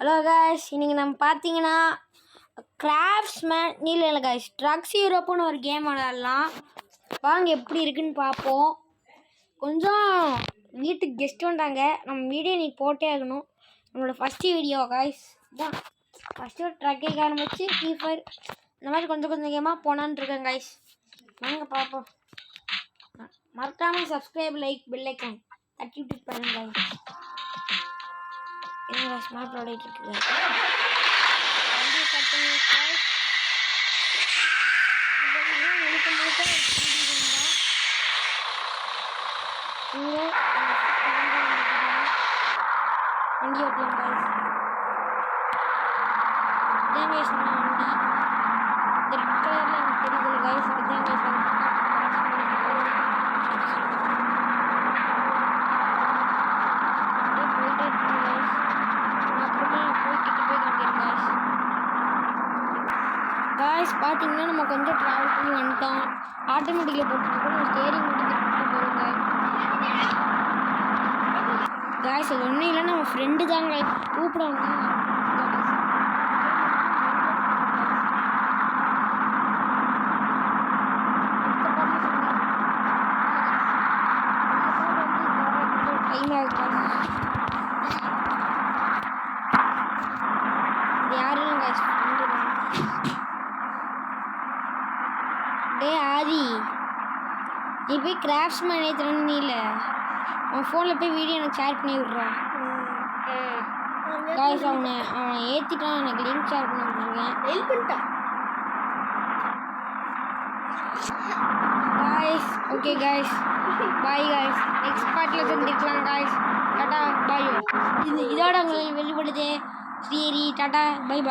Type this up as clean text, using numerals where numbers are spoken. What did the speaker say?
Hello guys, இன்றைக்கி நம்ம பார்த்தீங்கன்னா கிராஃப்ட்ஸ்மேன் இல்லை காய்ஸ் ட்ரக்ஸ் யூரோப்புன்னு ஒரு கேம் விளாட்லாம். வாங்க எப்படி இருக்குன்னு பார்ப்போம். கொஞ்சம் வீட்டுக்கு கெஸ்ட் வந்தாங்க, நம்ம வீடியோ இன்றைக்கி போட்டே ஆகணும். நம்மளோட ஃபஸ்ட்டு வீடியோ காய்ஸ் தான். ஃபஸ்ட்டு ஒரு ட்ரக்கை ஆரம்பிச்சு ஃப்ரீ ஃபயர் இந்த மாதிரி கொஞ்சம் கேமாக போனான்னு இருக்கேன் காய்ஸ். வாங்க பார்ப்போம். மறக்காமல் சப்ஸ்கிரைப், லைக், பெல் ஐக்கான் தட்டி விட்டு பண்ணுங்க காய்ஸ். என்ன ஸ்மார்ட் ப்ராடக்ட் இருக்குது வண்டி ஸ்டார்ட் பண்ணி வண்டி ஓட்டலாம் காய்ஸ். இதான் காய்ஸ் நம்ம வண்டி. இந்த ரெட் கலரில் எனக்கு தெரியுது காய்ஸ். இதான் காய்ஸ் காய்ஸ். பார்த்தீங்கன்னா நம்ம கொஞ்சம் ட்ராவல் பண்ணி வந்துட்டோம். ஆட்டோமேட்டிக்கில் போட்டுருக்கோம். நம்ம ஸ்டேரிங் மட்டும் போகிறோங்க காய்ஸ். அது ஒன்றும் இல்லை, நம்ம ஃப்ரெண்டு தாங்க கூப்பிட வந்தோம். டைம் ஆகுது. இது யாரும் காய்ஸ் ஃப்ரெண்டு தான். டே ஆதி, நீ போய் கிராஃப்ட்ஸ்மேன் ஏற்றுறன்னு நீ இல்லை, அவன் ஃபோனில் போய் வீடியோ எனக்கு ஷேர் பண்ணி விட்றான் காய்ஸ். அவனை ஏற்றிட்டான், எனக்கு லிங்க் ஷேர் பண்ணி விட்ருக்கேன். ஹெல்ப் பண்ணிட்டான் guys. Okay guys, bye guys. Next பார்ட்டில் சந்திக்கலாம் காய்ஸ். டாட்டா பாய். இதோட உங்களை வெளிப்படுது. சரி டாட்டா பை பாய்.